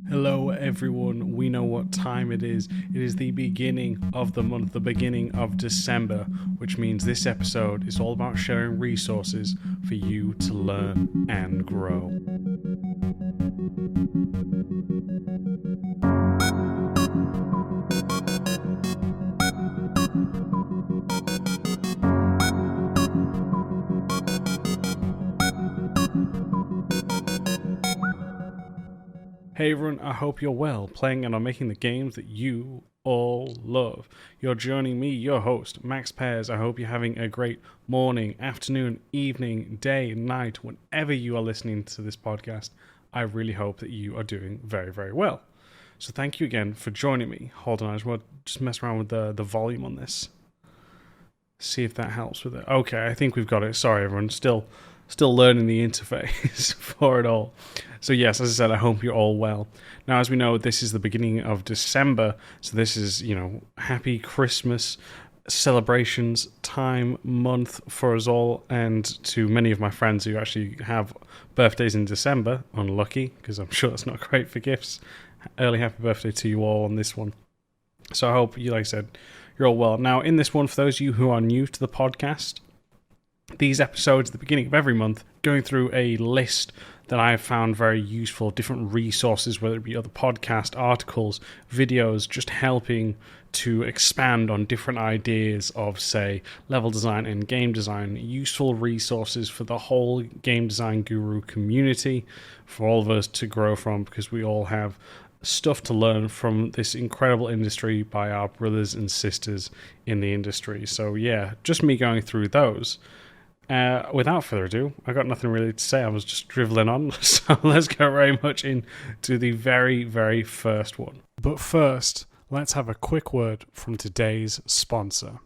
Hello everyone, we know what time it is. It is the beginning of the month, the beginning of December, which means this episode is all about sharing resources for you to learn and grow. Hey everyone, I hope you're well, playing and are making the games that you all love. You're joining me, your host, Max Pears. I hope you're having a great morning, afternoon, evening, day, night, whenever you are listening to this podcast. I really hope that you are doing very, very well. So thank you again for joining me. Hold on, I just want to just mess around with the volume on this. See if that helps with it. Okay, I think we've got it. Sorry everyone, still learning the interface for it all. So yes, as I said, I hope you're all well. Now, as we know, this is the beginning of December, so this is, happy Christmas celebrations time month for us all, and to many of my friends who actually have birthdays in December, unlucky, because I'm sure that's not great for gifts. Early happy birthday to you all on this one. So I hope you, like I said, you're all well. Now, in this one, for those of you who are new to the podcast, these episodes at the beginning of every month, going through a list that I have found very useful, different resources, whether it be other podcast articles, videos, just helping to expand on different ideas of, say, level design and game design, useful resources for the whole game design guru community, for all of us to grow from, because we all have stuff to learn from this incredible industry by our brothers and sisters in the industry. So yeah, just me going through those. Without further ado, I got nothing really to say. I was just driveling on. So let's go very much into the very, very first one. But first, let's have a quick word from today's sponsor.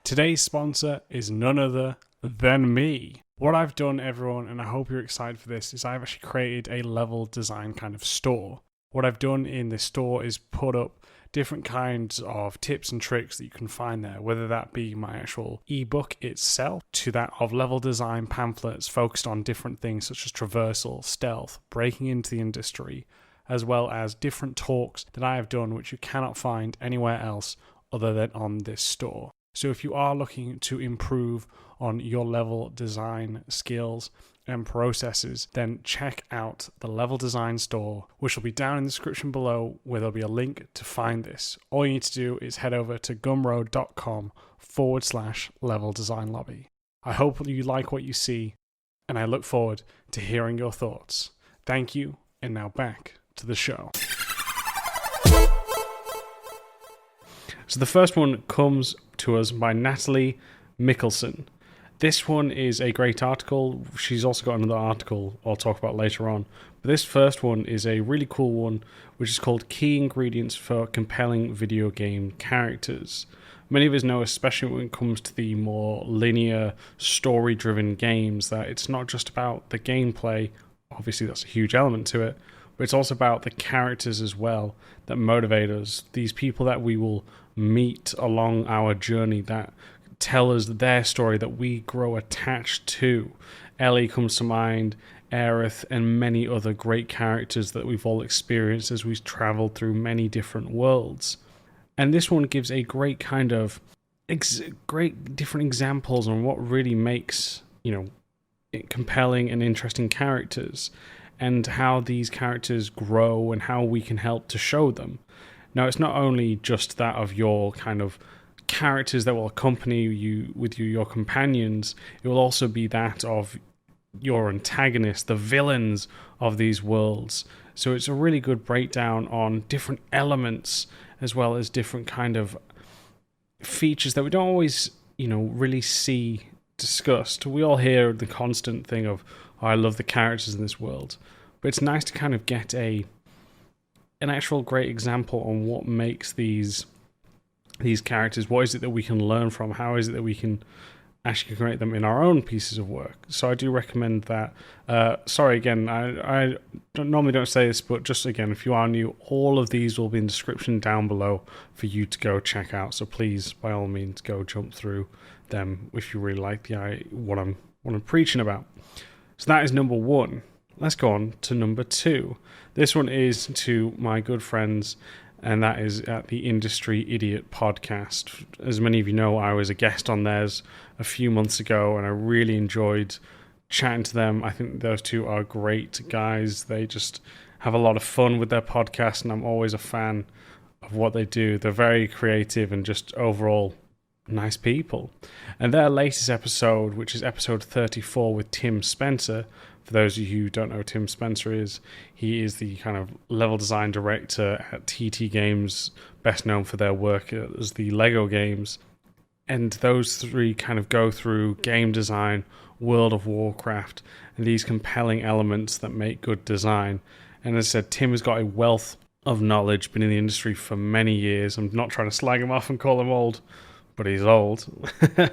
Today's sponsor is none other than me. What I've done, everyone, and I hope you're excited for this, is I've actually created a level design kind of store. What I've done in this store is put up different kinds of tips and tricks that you can find there, whether that be my actual ebook itself, to that of level design pamphlets focused on different things such as traversal, stealth, breaking into the industry, as well as different talks that I have done which you cannot find anywhere else other than on this store. So if you are looking to improve on your level design skills and processes, then check out the Level Design Store, which will be down in the description below, where there'll be a link to find this. All you need to do is head over to gumroad.com/level design lobby. I hope you like what you see, and I look forward to hearing your thoughts. Thank you, and now back to the show. So the first one comes to us by Natalie Mickelson. This one is a great article. She's also got another article I'll talk about later on. But this first one is a really cool one, which is called Key Ingredients for Compelling Video Game Characters. Many of us know, especially when it comes to the more linear, story-driven games, that it's not just about the gameplay. Obviously, that's a huge element to it. But it's also about the characters as well that motivate us. These people that we will meet along our journey that tell us their story that we grow attached to. Ellie comes to mind, Aerith, and many other great characters that we've all experienced as we've traveled through many different worlds. And this one gives a great kind of great different examples on what really makes, compelling and interesting characters, and how these characters grow and how we can help to show them. Now, it's not only just that of your kind of characters that will accompany you with your companions, it will also be that of your antagonists, the villains of these worlds. So it's a really good breakdown on different elements as well as different kind of features that we don't always, really see discussed. We all hear the constant thing of, oh, I love the characters in this world. But it's nice to kind of get an actual great example on what makes these characters, what is it that we can learn from, how is it that we can actually create them in our own pieces of work. So I do recommend that. Sorry again, I normally don't say this, but just again, if you are new, all of these will be in the description down below for you to go check out. So please, by all means, go jump through them if you really like what I'm preaching about. So that is number 1. Let's go on to number 2. This one is to my good friends, and that is at the Industry Idiot podcast. As many of you know, I was a guest on theirs a few months ago, and I really enjoyed chatting to them. I think those two are great guys. They just have a lot of fun with their podcast, and I'm always a fan of what they do. They're very creative and just overall nice people. And their latest episode, which is episode 34 with Tim Spencer, for those of you who don't know who Tim Spencer is, he is the kind of level design director at TT Games, best known for their work as the Lego games. And those three kind of go through game design, World of Warcraft, and these compelling elements that make good design. And as I said, Tim has got a wealth of knowledge, been in the industry for many years. I'm not trying to slag him off and call him old, but he's old.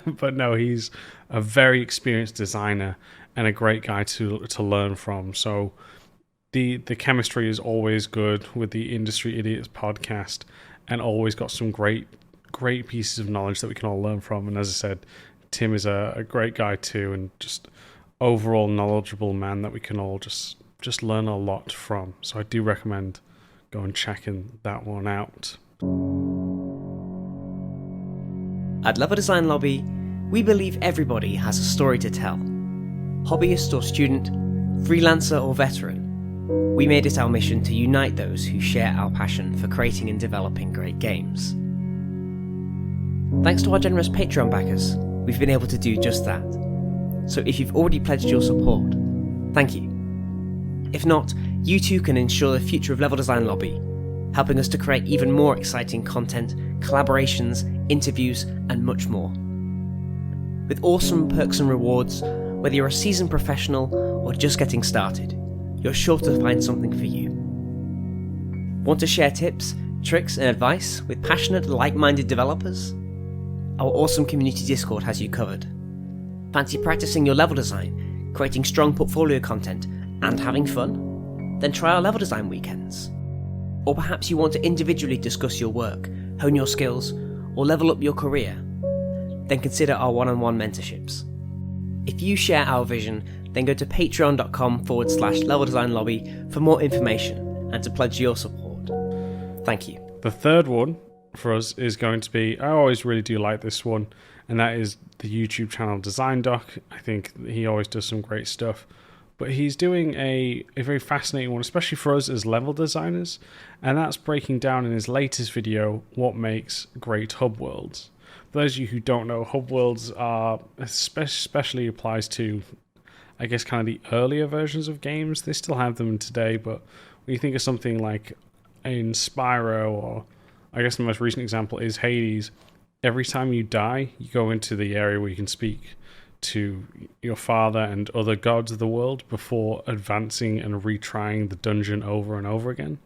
But no, he's a very experienced designer and a great guy to learn from. So the chemistry is always good with the Industry Idiots podcast, and always got some great pieces of knowledge that we can all learn from. And as I said, Tim is a great guy too, and just overall knowledgeable man that we can all just learn a lot from. So I do recommend going checking that one out. At Level Design Lobby, we believe everybody has a story to tell. Hobbyist or student, freelancer or veteran, we made it our mission to unite those who share our passion for creating and developing great games. Thanks to our generous Patreon backers, we've been able to do just that. So if you've already pledged your support, thank you. If not, you too can ensure the future of Level Design Lobby, helping us to create even more exciting content, collaborations, interviews, and much more. With awesome perks and rewards, whether you're a seasoned professional or just getting started, you're sure to find something for you. Want to share tips, tricks, and advice with passionate, like-minded developers? Our awesome community Discord has you covered. Fancy practicing your level design, creating strong portfolio content, and having fun? Then try our level design weekends. Or perhaps you want to individually discuss your work, hone your skills, or level up your career? Then consider our one-on-one mentorships. If you share our vision, then go to patreon.com/Level Design Lobby for more information and to pledge your support. Thank you. The third one for us is going to be, I always really do like this one, and that is the YouTube channel Design Doc. I think he always does some great stuff. But he's doing a very fascinating one, especially for us as level designers, and that's breaking down in his latest video what makes great hub worlds. For those of you who don't know, hub worlds are especially applies to, I guess, kind of the earlier versions of games. They still have them today, but when you think of something like in Spyro, or I guess the most recent example is Hades, every time you die, you go into the area where you can speak to your father and other gods of the world before advancing and retrying the dungeon over and over again.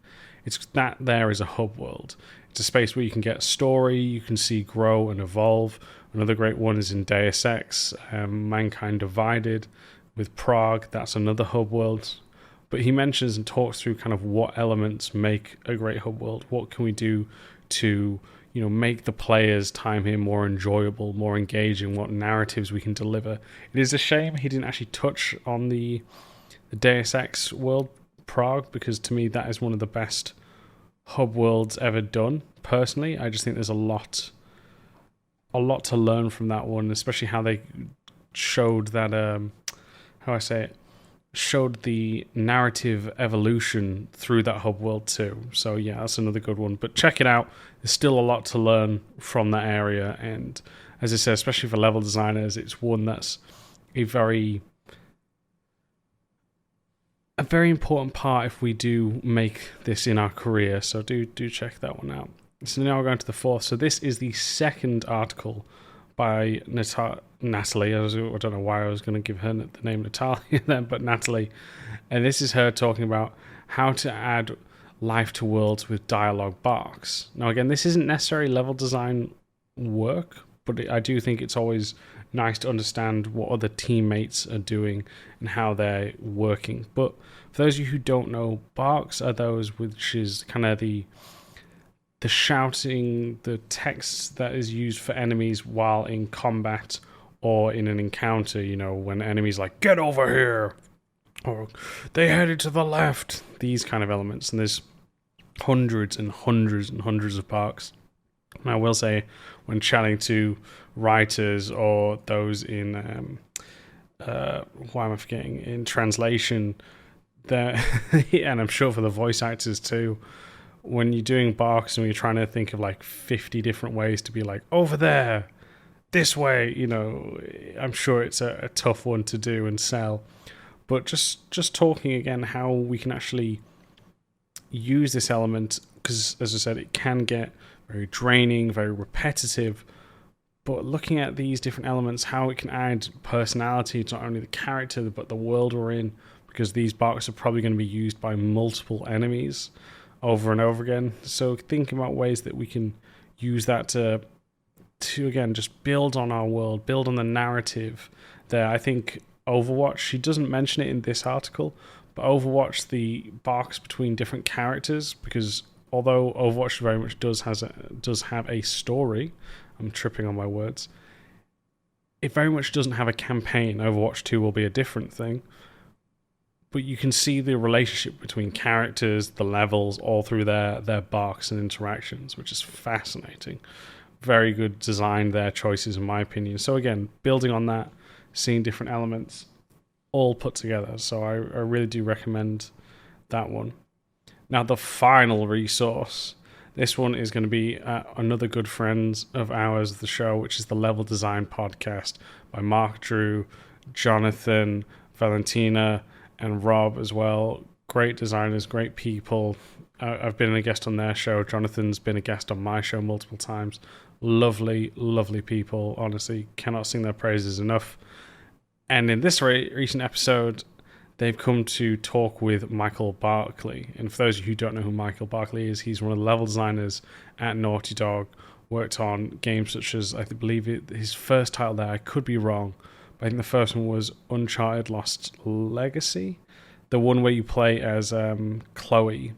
It's that there is a hub world. It's a space where you can get story, you can see grow and evolve. Another great one is in Deus Ex, Mankind Divided with Prague. That's another hub world. But he mentions and talks through kind of what elements make a great hub world. What can we do to make the players' time here more enjoyable, more engaging, what narratives we can deliver. It is a shame he didn't actually touch on the Deus Ex world, Prague, because to me that is one of the best hub worlds ever done. Personally, I just think there's a lot to learn from that one, especially how they showed that, showed the narrative evolution through that hub world too. So yeah, that's another good one. But check it out. There's still a lot to learn from that area. And as I said, especially for level designers, it's one that's a very important part if we do make this in our career. So do check that one out. So now we're going to the fourth. So this is the second article by Natalie. I don't know why I was going to give her the name Natalia then, but Natalie. And this is her talking about how to add life to worlds with dialogue barks. Now, again, this isn't necessarily level design work, but I do think it's always nice to understand what other teammates are doing and how they're working. But for those of you who don't know, barks are those which is kind of the shouting, the text that is used for enemies while in combat or in an encounter, when enemies like, get over here, or they headed to the left. These kind of elements, and there's hundreds and hundreds and hundreds of parks. And I will say, when chatting to writers or those in why am I forgetting, in translation, that and I'm sure for the voice actors too, when you're doing barks and you're trying to think of like 50 different ways to be like, over there, this way, you know, I'm sure it's a tough one to do and sell. But just talking again how we can actually use this element, because as I said, it can get very draining, very repetitive, but looking at these different elements, how it can add personality to not only the character but the world we're in, because these barks are probably going to be used by multiple enemies over and over again. So thinking about ways that we can use that to again just build on our world, build on the narrative there. I think Overwatch, she doesn't mention it in this article, but Overwatch, the barks between different characters, because although Overwatch very much does have a story, I'm tripping on my words, it very much doesn't have a campaign. Overwatch 2 will be a different thing, but you can see the relationship between characters, the levels, all through their barks and interactions, which is fascinating. Very good design there, choices in my opinion. So again, building on that, seeing different elements all put together. So I really do recommend that one. Now the final resource, this one is going to be another good friend of ours of the show, which is the Level Design Podcast by Mark Drew, Jonathan, Valentina, and Rob as well. Great designers, great people. I've been a guest on their show. Jonathan's been a guest on my show multiple times. Lovely, lovely people. Honestly, cannot sing their praises enough. And in this recent episode, they've come to talk with Michael Barkley. And for those of you who don't know who Michael Barkley is, he's one of the level designers at Naughty Dog. Worked on games such as, I believe his first title there, I could be wrong, but I think the first one was Uncharted Lost Legacy. The one where you play as Chloe,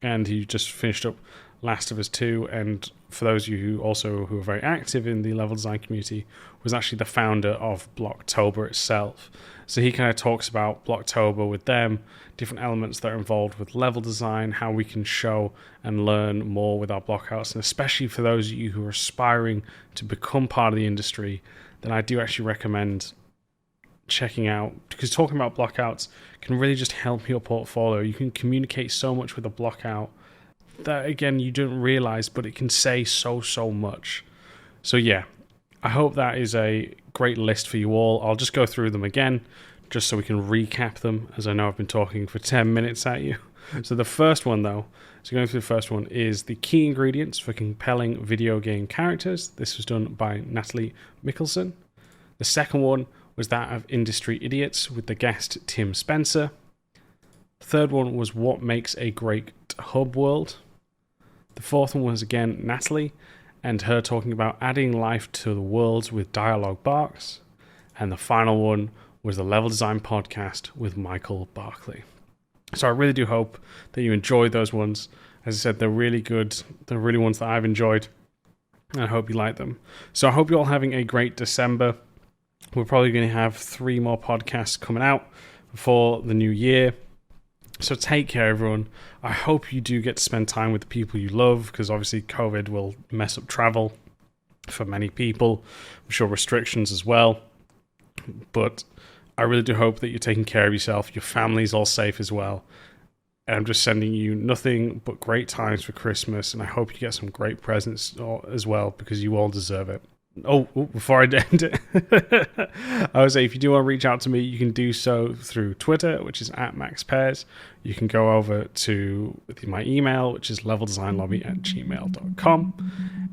and he just finished up Last of Us 2, and for those of you who are very active in the level design community, was actually the founder of Blocktober itself. So he kind of talks about Blocktober with them, different elements that are involved with level design, how we can show and learn more with our blockouts, and especially for those of you who are aspiring to become part of the industry, then I do actually recommend checking out, because talking about blockouts can really just help your portfolio. You can communicate so much with a blockout that again you don't realize, but it can say so much. So yeah, I hope that is a great list for you all. I'll just go through them again just so we can recap them, as I know I've been talking for 10 minutes at you. So the first one though, going through the first one, is the key ingredients for compelling video game characters. This was done by Natalie Mickelson. The second one was that of Industry Idiots with the guest Tim Spencer. The third one was what makes a great hub world. The fourth one was again Natalie and her talking about adding life to the worlds with dialogue barks. And the final one was the Level Design Podcast with Michael Barkley. So I really do hope that you enjoyed those ones. As I said, they're really good. They're really ones that I've enjoyed, and I hope you like them. So I hope you're all having a great December. We're probably going to have 3 more podcasts coming out before the new year. So take care, everyone. I hope you do get to spend time with the people you love, because obviously COVID will mess up travel for many people. I'm sure restrictions as well. But I really do hope that you're taking care of yourself. Your family's all safe as well. And I'm just sending you nothing but great times for Christmas. And I hope you get some great presents as well, because you all deserve it. Oh, before I end it, I would say if you do want to reach out to me, you can do so through Twitter, which is @MaxPairs. You can go over to my email, which is leveldesignlobby@gmail.com.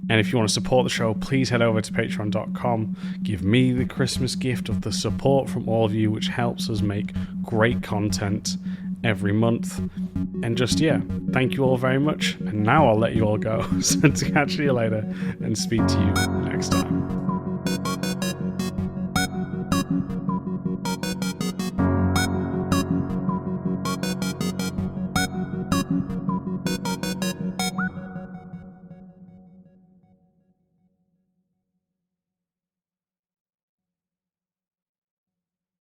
And if you want to support the show, please head over to patreon.com. Give me the Christmas gift of the support from all of you, which helps us make great content every month. And just, yeah, thank you all very much. And now I'll let you all go. So to catch you later and speak to you next time.